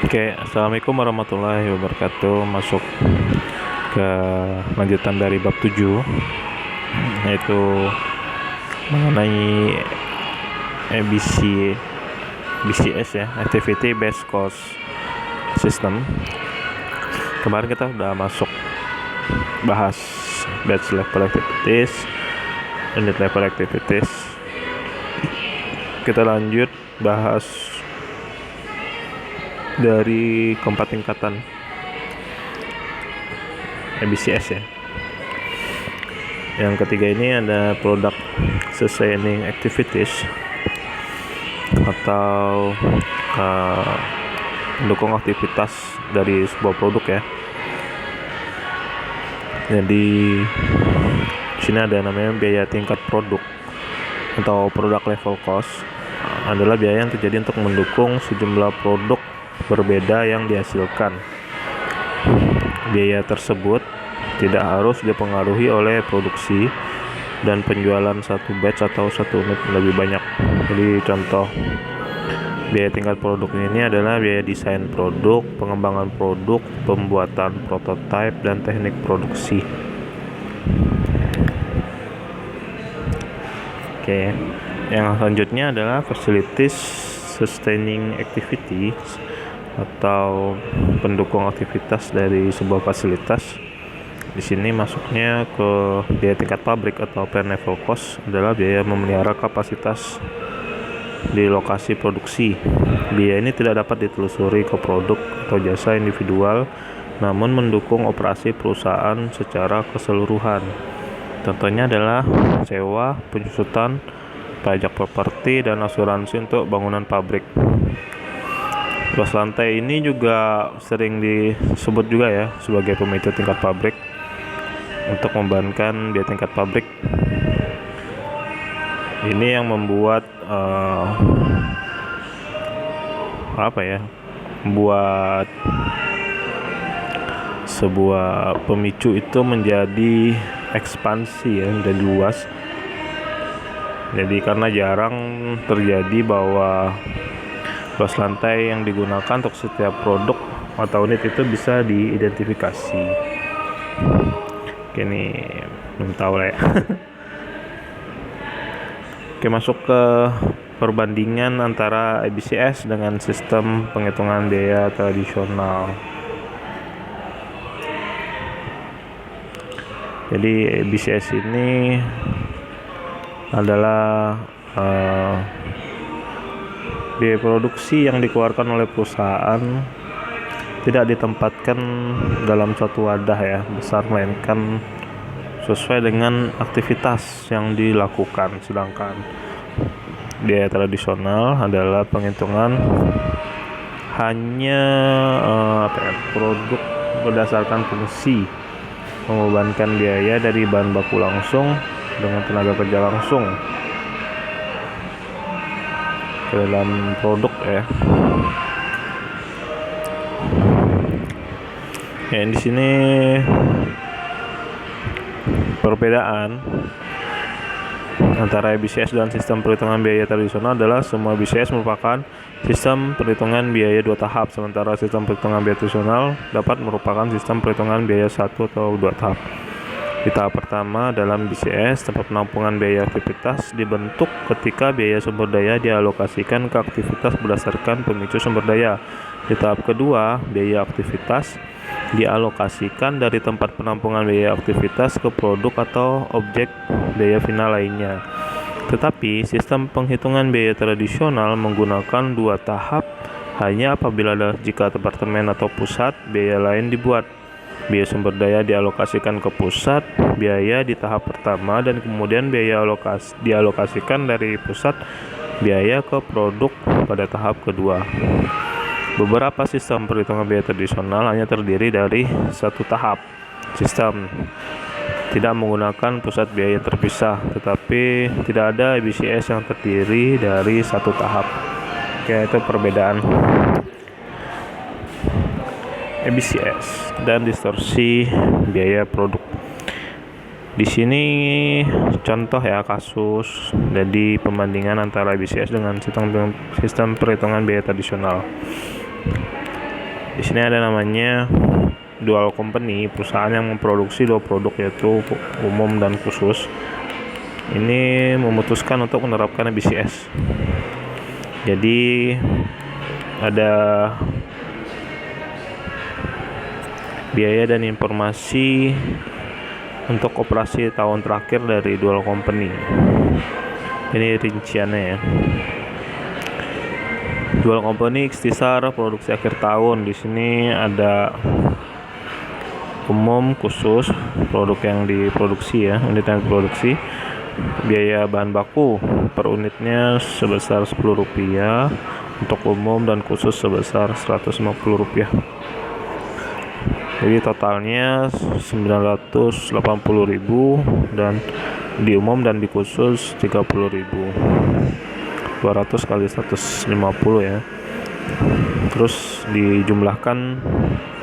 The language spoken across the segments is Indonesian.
Oke, assalamualaikum warahmatullahi wabarakatuh. Masuk ke lanjutan dari bab 7, yaitu mengenai BCS ya, Activity Based Cost System. Kemarin kita udah masuk bahas batch level activities, unit level activities. Kita lanjut bahas dari keempat tingkatan BCS ya. Yang ketiga ini ada product sustaining activities atau pendukung aktivitas dari sebuah produk ya. Jadi di sini ada namanya biaya tingkat produk atau product level cost, adalah biaya yang terjadi untuk mendukung sejumlah produk berbeda yang dihasilkan. Biaya tersebut tidak harus dipengaruhi oleh produksi dan penjualan satu batch atau satu unit lebih banyak. Jadi contoh biaya tingkat produk ini adalah biaya desain produk, pengembangan produk, pembuatan prototipe, dan teknik produksi. Oke, yang selanjutnya adalah facilities sustaining activities atau pendukung aktivitas dari sebuah fasilitas. Di sini masuknya ke biaya tingkat pabrik atau plant level cost, adalah biaya memelihara kapasitas di lokasi produksi. Biaya ini tidak dapat ditelusuri ke produk atau jasa individual, namun mendukung operasi perusahaan secara keseluruhan. Contohnya adalah sewa, penyusutan, pajak properti, dan asuransi untuk bangunan pabrik. Luas lantai ini juga sering disebut juga ya sebagai pemicu tingkat pabrik untuk membebankan biaya tingkat pabrik. Ini yang membuat membuat sebuah pemicu itu menjadi ekspansi ya, menjadi luas. Jadi karena jarang terjadi bahwa luas lantai yang digunakan untuk setiap produk atau unit itu bisa diidentifikasi. Oke, ini belum tahu lah ya. Oke, masuk ke perbandingan antara BCS dengan sistem penghitungan biaya tradisional. Jadi BCS ini adalah biaya produksi yang dikeluarkan oleh perusahaan tidak ditempatkan dalam suatu wadah ya besar, melainkan sesuai dengan aktivitas yang dilakukan. Sedangkan biaya tradisional adalah penghitungan hanya produk berdasarkan fungsi, membebankan biaya dari bahan baku langsung dengan tenaga kerja langsung ke dalam produk ya. Ya, di sini perbedaan antara BCS dan sistem perhitungan biaya tradisional adalah semua BCS merupakan sistem perhitungan biaya 2 tahap, sementara sistem perhitungan biaya tradisional dapat merupakan sistem perhitungan biaya 1 atau 2 tahap. Di tahap pertama dalam BCS, tempat penampungan biaya aktivitas dibentuk ketika biaya sumber daya dialokasikan ke aktivitas berdasarkan pemicu sumber daya. Di tahap kedua, biaya aktivitas dialokasikan dari tempat penampungan biaya aktivitas ke produk atau objek biaya final lainnya. Tetapi sistem penghitungan biaya tradisional menggunakan 2 tahap hanya apabila jika departemen atau pusat biaya lain dibuat. Biaya sumber daya dialokasikan ke pusat biaya di tahap pertama, dan kemudian biaya dialokasikan dari pusat biaya ke produk pada tahap kedua. Beberapa sistem perhitungan biaya tradisional hanya terdiri dari 1 tahap. Sistem tidak menggunakan pusat biaya terpisah, tetapi tidak ada BCS yang terdiri dari 1 tahap. Oke, itu perbedaan BCS dan distorsi biaya produk. Di sini contoh ya kasus, jadi pembandingan antara BCS dengan sistem perhitungan biaya tradisional. Di sini ada namanya dual company, perusahaan yang memproduksi dua produk yaitu umum dan khusus. Ini memutuskan untuk menerapkan BCS. Jadi ada biaya dan informasi untuk operasi tahun terakhir dari dual company. Ini rinciannya ya. Dual company ikhtisar produksi akhir tahun. Di sini ada umum, khusus, produk yang diproduksi ya, unit yang diproduksi. Biaya bahan baku per unitnya sebesar Rp10, untuk umum dan khusus sebesar Rp150. Jadi totalnya Rp980.000 dan di umum dan di khusus Rp30.000. 200 kali 150 ya. Terus dijumlahkan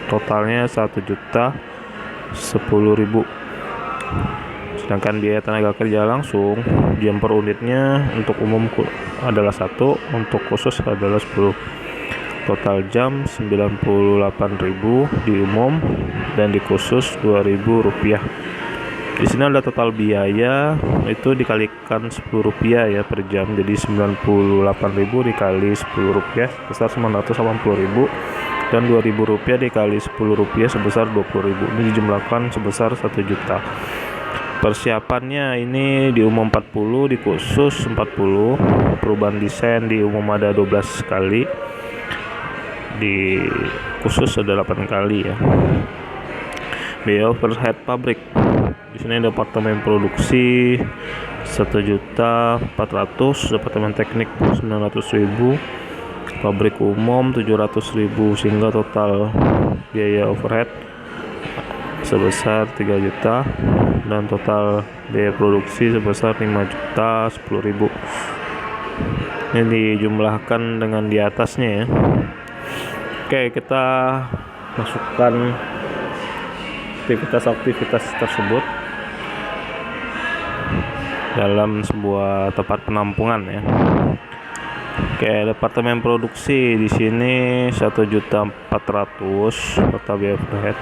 totalnya Rp1.010.000. Sedangkan biaya tenaga kerja langsung jam per unitnya untuk umum adalah 1, untuk khusus adalah 10. Total jam Rp98.000 di umum dan di khusus Rp2.000. Di sini ada total biaya itu dikalikan Rp10 ya per jam. Jadi Rp98.000 dikali Rp10 sebesar Rp980.000 dan Rp2.000 dikali Rp10 sebesar Rp20.000. Ini dijumlahkan sebesar 1 juta. Persiapannya ini di umum 40, di khusus 40. Perubahan desain di umum ada 12 kali, di khusus ada 8 kali ya. Biaya overhead pabrik. Di sini departemen produksi 1.400.000, departemen teknik 900.000, pabrik umum 700.000, sehingga total biaya overhead sebesar 3 juta dan total biaya produksi sebesar 5.010.000. Ini dijumlahkan dengan di atasnya ya. Oke, kita masukkan aktivitas tersebut dalam sebuah tempat penampungan ya. Oke, departemen produksi di sini 1.400.000 total biaya overhead.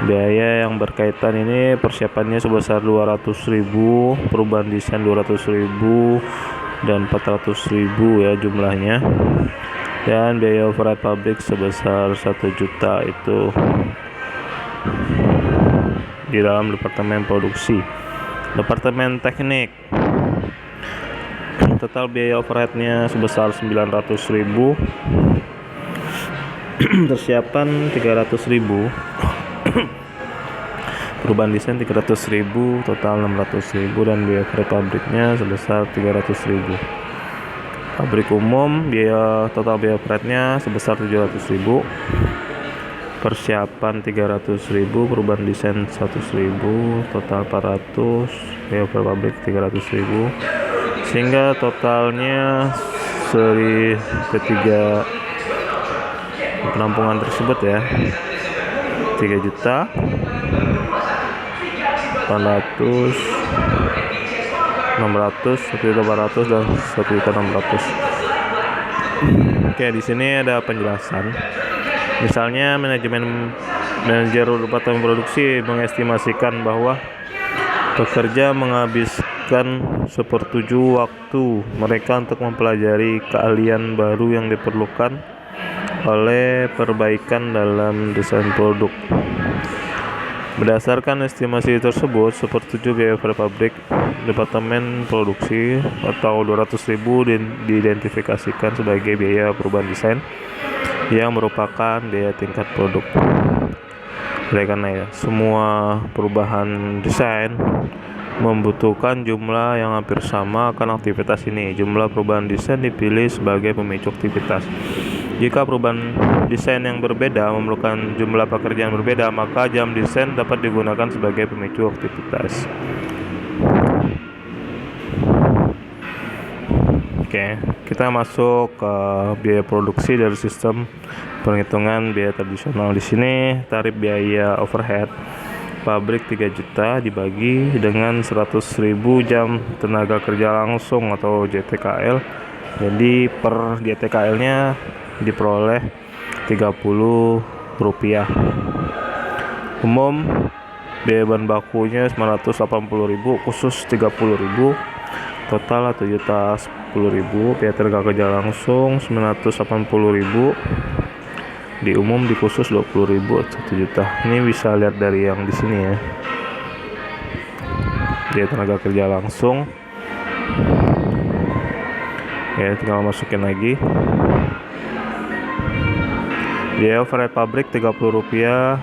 Biaya yang berkaitan ini persiapannya sebesar 200.000, perubahan desain 200.000 dan 400.000 ya jumlahnya. Dan biaya overhead pabrik sebesar 1 juta itu di dalam departemen produksi. Departemen teknik, total biaya overheadnya sebesar 900.000, persiapan 300.000, perubahan desain 300.000, total 600.000 dan biaya overhead pabriknya sebesar 300.000. Pabrik umum total biaya overheadnya sebesar 700.000, persiapan 300.000, perubahan desain 100.000, total 400, biaya overhead pabrik 300.000, sehingga totalnya seri ketiga penampungan tersebut ya 3.800.000, 600, 1.800 dan 1.600. Oke, di sini ada penjelasan. Misalnya manajer departemen produksi mengestimasikan bahwa pekerja menghabiskan 1/7 waktu mereka untuk mempelajari keahlian baru yang diperlukan oleh perbaikan dalam desain produk. Berdasarkan estimasi tersebut, 1/7 biaya per pabrik departemen produksi atau 200.000 diidentifikasikan sebagai biaya perubahan desain yang merupakan biaya tingkat produk. Oleh karena ya, semua perubahan desain membutuhkan jumlah yang hampir sama akan aktivitas ini. Jumlah perubahan desain dipilih sebagai pemicu aktivitas. Jika perubahan desain yang berbeda memerlukan jumlah pekerjaan berbeda, maka jam desain dapat digunakan sebagai pemicu aktivitas. Oke, kita masuk ke biaya produksi dari sistem perhitungan biaya tradisional. Di sini tarif biaya overhead pabrik 3 juta dibagi dengan 100.000 jam tenaga kerja langsung atau JTKL. Jadi per JTKL-nya diperoleh 30 rupiah. Umum biaya bahan bakunya 980.000, khusus 30.000, total 710.000. Biaya tenaga kerja langsung 980.000, di umum di khusus 20.000, 1 juta. Ini bisa lihat dari yang di sini ya. Biaya tenaga kerja langsung ya, tinggal masukin lagi. Biaya overhead pabrik 30 rupiah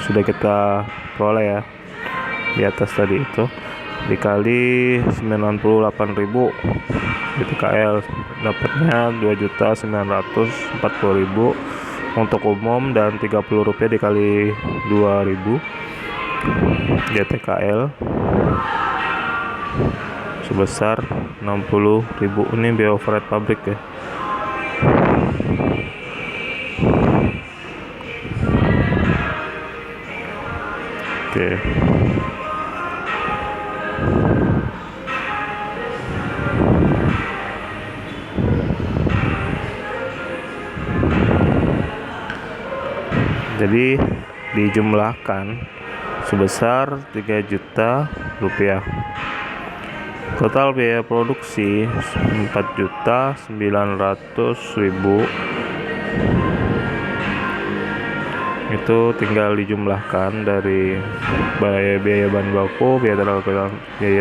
sudah kita peroleh ya di atas tadi itu, dikali 98.000 di TKL dapatnya 2.940.000 untuk umum, dan 30 rupiah dikali 2.000 di TKL sebesar 60.000. Ini biaya overhead pabrik ya. Oke. Jadi dijumlahkan sebesar 3 juta rupiah. Total biaya produksi 4.900.000. Itu tinggal dijumlahkan dari biaya bahan baku, biaya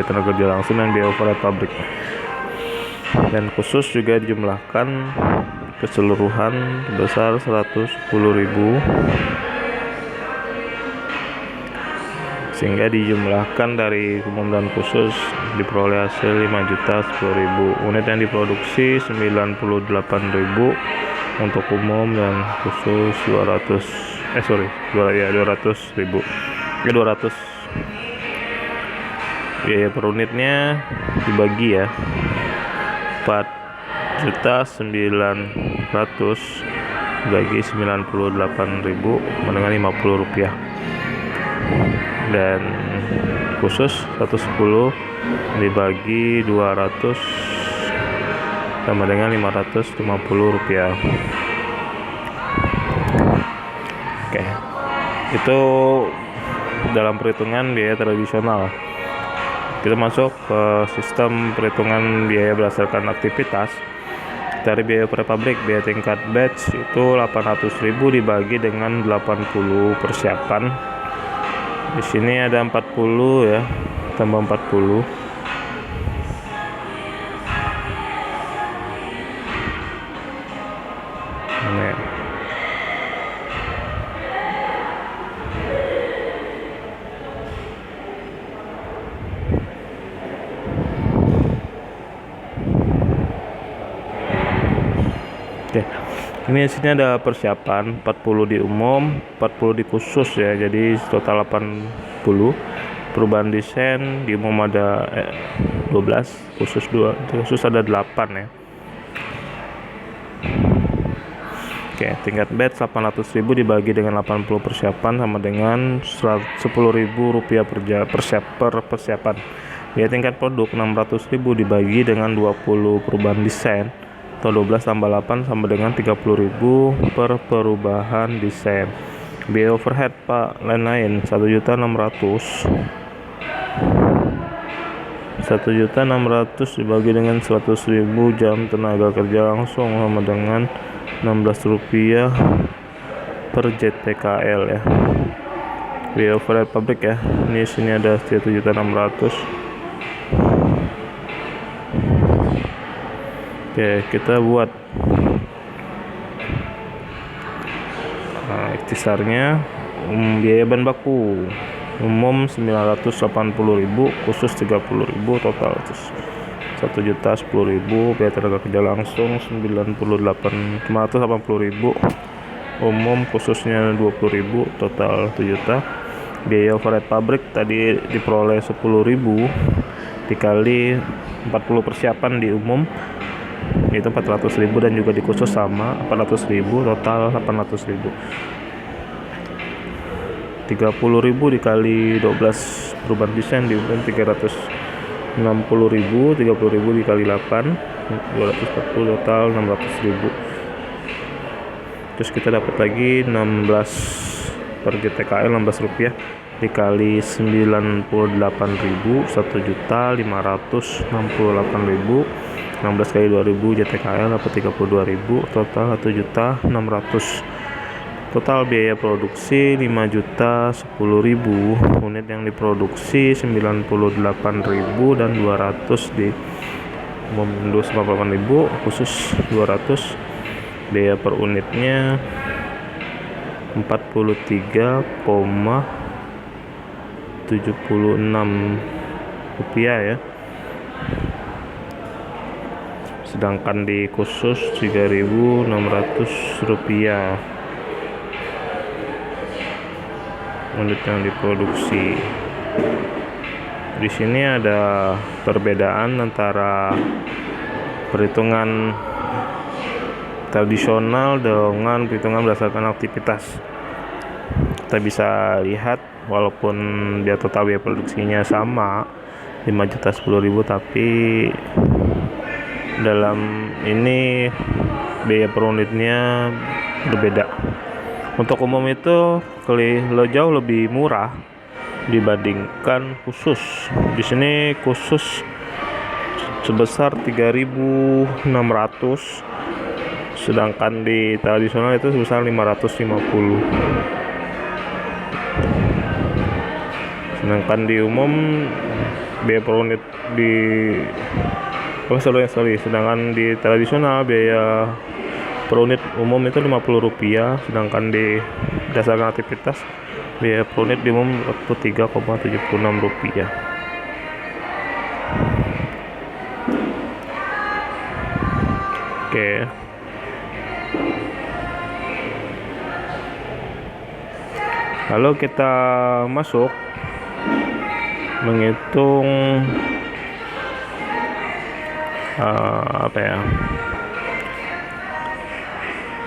tenaga kerja langsung, dan biaya overhead pabrik. Dan khusus juga dijumlahkan keseluruhan sebesar 110.000, sehingga dijumlahkan dari umum dan khusus diperoleh hasil 5.010.000. Unit yang diproduksi 98.000 untuk umum, dan khusus 200.000. Biaya per unitnya dibagi ya, 4.900.000 bagi 98.000 dengan 50 rupiah, dan khusus 110 dibagi 200 sama dengan 550 rupiah. Oke, itu dalam perhitungan biaya tradisional. Kita masuk ke sistem perhitungan biaya berdasarkan aktivitas. Dari biaya per pabrik, biaya tingkat batch itu 800.000 dibagi dengan 80 persiapan. Di sini ada 40 ya, tambah 40. Nah, oke, ini sini ada persiapan 40 di umum, 40 di khusus ya, jadi total 80. Perubahan desain di umum ada 12, khusus 2, khusus ada 8 ya. Oke, tingkat batch 800.000 dibagi dengan 80 persiapan sama dengan 10.000 rupiah per persiapan. Biaya tingkat produk 600.000 dibagi dengan 20 perubahan desain, atau 12 tambah 8 sama dengan 30.000 per perubahan desain. Biaya overhead lain-lain 1.600.000 dibagi dengan 100.000 jam tenaga kerja langsung sama dengan 16 rupiah per JTKL ya. Biaya overhead pabrik ya, ini sini ada 1.600.000. Oke, kita buat ikhtisarnya. Biaya bahan baku umum 980.000, khusus 30.000, total 1.010.000. Biaya tenaga kerja langsung 580.000, umum khususnya 20.000, total 1 juta. Biaya overhead pabrik tadi diperoleh 10.000 dikali 40 persiapan di umum itu 400.000, dan juga di khusus sama 400.000, total 800.000. 30.000 dikali 12 perubahan desain di umum 360.000, 30.000 dikali 8 240, total 600.000. terus kita dapat lagi 16 per GTKL, 16 rupiah dikali 98.000, 1.568.000, 16 kali 2000 GTKL dapat 32.000, total 1.600.000. Total biaya produksi 5.010.000, unit yang diproduksi 98.000 dan 200 di 98.000 khusus 200, biaya per unitnya 43,76 rupiah ya. Sedangkan di khusus 3.600 rupiah unit yang diproduksi. Di sini ada perbedaan antara perhitungan tradisional dengan perhitungan berdasarkan aktivitas. Kita bisa lihat walaupun dia total biaya produksinya sama 5.010.000, tapi dalam ini biaya per unitnya berbeda. Untuk umum itu jauh lebih murah dibandingkan khusus. Di sini khusus sebesar 3.600, sedangkan di tradisional itu sebesar 550. Sedangkan di umum biaya per unit sedangkan di tradisional biaya per unit umum itu 50 rupiah, sedangkan di berdasarkan aktivitas biaya per unit di umum 3,76 rupiah. Oke. Lalu kita masuk menghitung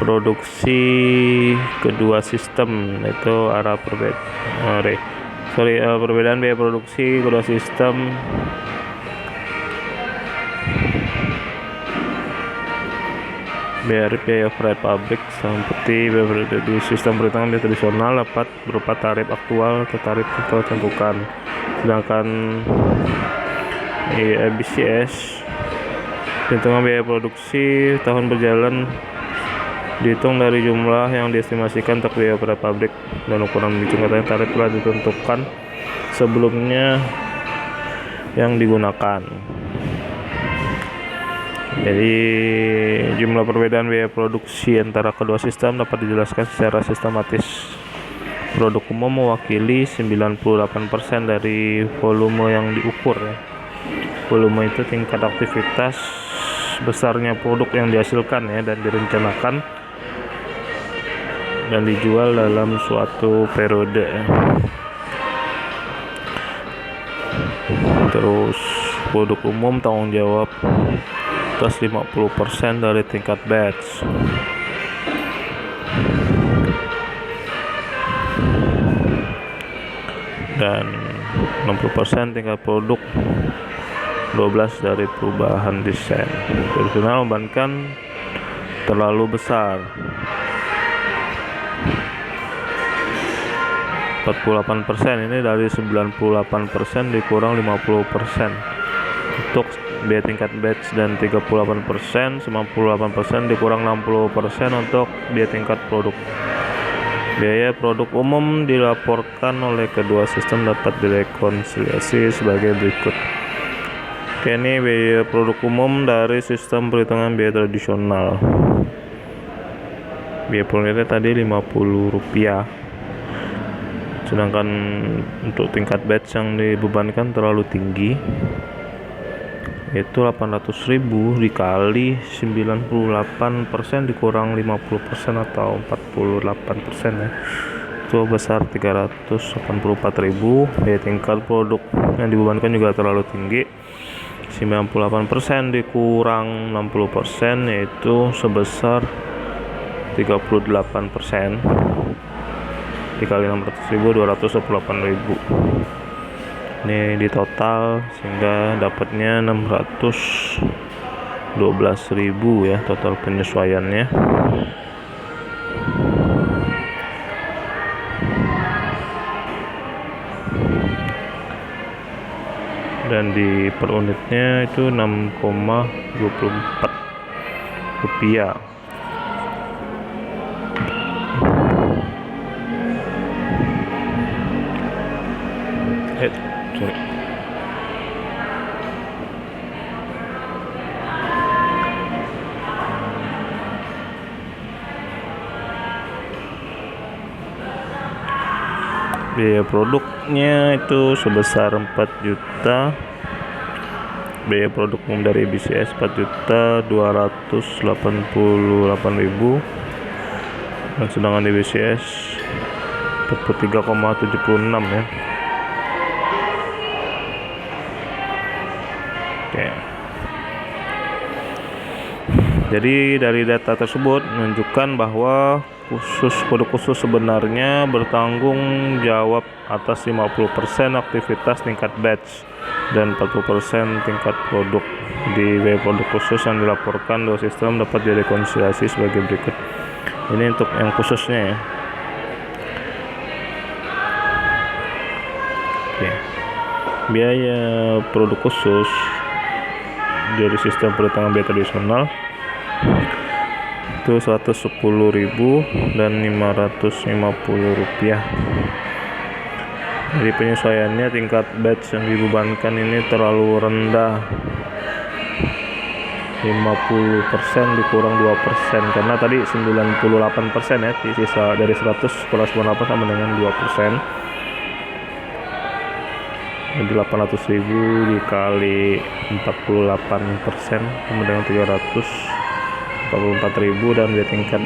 produksi kedua sistem, itu perbedaan biaya produksi kedua sistem. Biaya overhead pabrik seperti di sistem perhitungan biaya tradisional dapat berupa tarif aktual atau tarif yang ditentukan, sedangkan BCS perhitungan biaya produksi tahun berjalan dihitung dari jumlah yang diestimasikan untuk biaya overhead pabrik dan ukuran bincang katanya tarif telah ditentukan sebelumnya yang digunakan. Jadi jumlah perbedaan biaya produksi antara kedua sistem dapat dijelaskan secara sistematis. Produk umum mewakili 98% dari volume yang diukur ya. Volume itu tingkat aktivitas besarnya produk yang dihasilkan ya, dan direncanakan dan dijual dalam suatu periode ya. Terus produk umum tanggung jawab atas 50% dari tingkat batch. Dan 60% tingkat produk, 12 dari perubahan desain. Tradisional membebankan terlalu besar, 48%, ini dari 98% dikurang 50% untuk biaya tingkat batch, dan 38%, 98% dikurang 60% untuk biaya tingkat produk. Biaya produk umum dilaporkan oleh kedua sistem dapat direkonsiliasi sebagai berikut. Oke, ini biaya produk umum dari sistem perhitungan biaya tradisional. Biaya per unitnya tadi 50 rupiah. Sedangkan untuk tingkat batch yang dibebankan terlalu tinggi, itu 800.000 dikali 98% dikurang 50% atau 48% ya, itu besar 384.000. Biaya tingkat produk yang dibebankan juga terlalu tinggi, 98% dikurang 60% yaitu sebesar 38%, dikali 600.000 228.000. Ini di total sehingga dapatnya 612.000 ya total penyesuaiannya. Dan di per unitnya itu 6,24 rupiah. Sorry. Biaya produknya itu sebesar 4 juta. Biaya produk umum dari BCS 4.288.000, dan sedangkan di BCS 43,76 ya. Oke. Jadi dari data tersebut menunjukkan bahwa produk khusus sebenarnya bertanggung jawab atas 50% aktivitas tingkat batch dan 40% tingkat produk. Di biaya produk khusus yang dilaporkan dua sistem dapat direkonsiliasi sebagai berikut. Ini untuk yang khususnya ya. Oke. Biaya produk khusus dari sistem perhitungan biaya tradisional itu 110.000 dan 550 rupiah. Jadi penyesuaiannya tingkat batch yang dibebankan ini terlalu rendah, 50% dikurang 2%, karena tadi 98% ya, sisa dari 100 kurang 98 sama dengan 2%. Jadi 800.000 dikali 48% sama dengan 344.000, dan biaya tingkat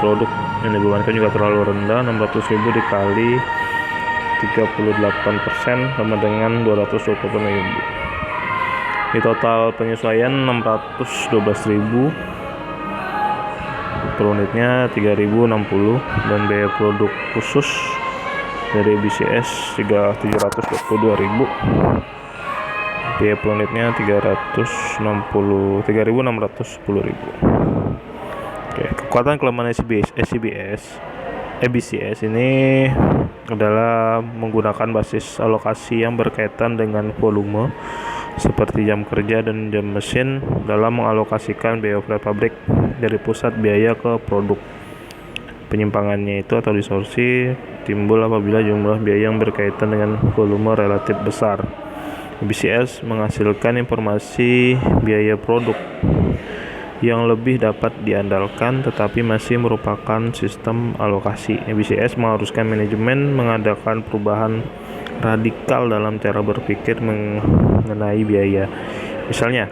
produk yang dibebankan juga terlalu rendah, 600.000 dikali 38% sama dengan 220.000. Di total penyesuaian 612.000, per unitnya 3.060, dan biaya produk khusus dari BCS 722.000, biaya per unitnya 3.610.000. Oke, kekuatan kelemahan BCS ini adalah menggunakan basis alokasi yang berkaitan dengan volume seperti jam kerja dan jam mesin dalam mengalokasikan biaya operasional pabrik dari pusat biaya ke produk. Penyimpangannya itu atau distorsi timbul apabila jumlah biaya yang berkaitan dengan volume relatif besar. BCS menghasilkan informasi biaya produk yang lebih dapat diandalkan, tetapi masih merupakan sistem alokasi. BCS mengharuskan manajemen mengadakan perubahan radikal dalam cara berpikir mengenai biaya. Misalnya,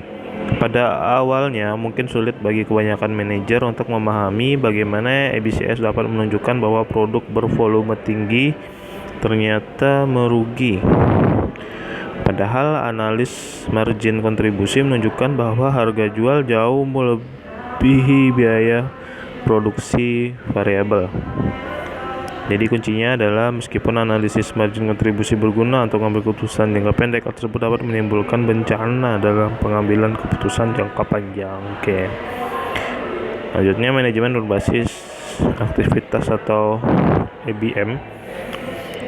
pada awalnya mungkin sulit bagi kebanyakan manajer untuk memahami bagaimana BCS dapat menunjukkan bahwa produk bervolume tinggi ternyata merugi. Padahal analis margin kontribusi menunjukkan bahwa harga jual jauh melebihi biaya produksi variabel. Jadi kuncinya adalah meskipun analisis margin kontribusi berguna untuk mengambil keputusan jangka pendek, hal tersebut dapat menimbulkan bencana dalam pengambilan keputusan jangka panjang. Oke. Selanjutnya, manajemen berbasis aktivitas atau ABM.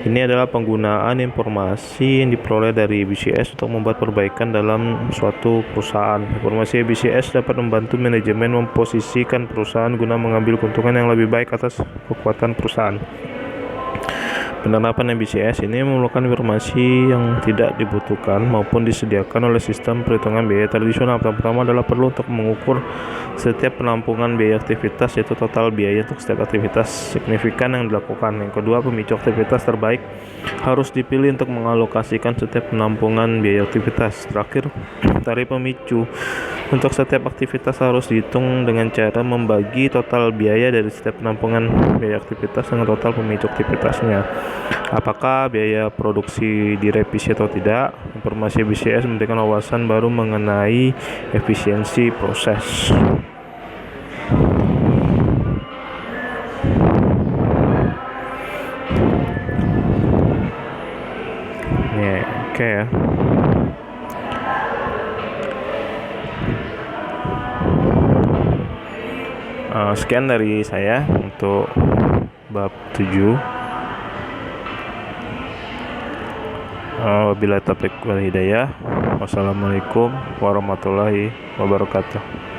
Ini adalah penggunaan informasi yang diperoleh dari BCS untuk membuat perbaikan dalam suatu perusahaan. Informasi BCS dapat membantu manajemen memposisikan perusahaan guna mengambil keuntungan yang lebih baik atas kekuatan perusahaan. Penerapan BCS ini memerlukan informasi yang tidak dibutuhkan maupun disediakan oleh sistem perhitungan biaya tradisional. Pertama adalah perlu untuk mengukur setiap penampungan biaya aktivitas, yaitu total biaya untuk setiap aktivitas signifikan yang dilakukan. Yang kedua, pemicu aktivitas terbaik harus dipilih untuk mengalokasikan setiap penampungan biaya aktivitas. Terakhir, tarif pemicu untuk setiap aktivitas harus dihitung dengan cara membagi total biaya dari setiap penampungan biaya aktivitas dengan total pemicu aktivitasnya. Apakah biaya produksi direvisi atau tidak? Informasi BCS memberikan wawasan baru mengenai efisiensi proses. Oke ya. Sekian dari saya untuk bab 7. Wabillahi taufiq wal hidayah. Wassalamualaikum warahmatullahi wabarakatuh.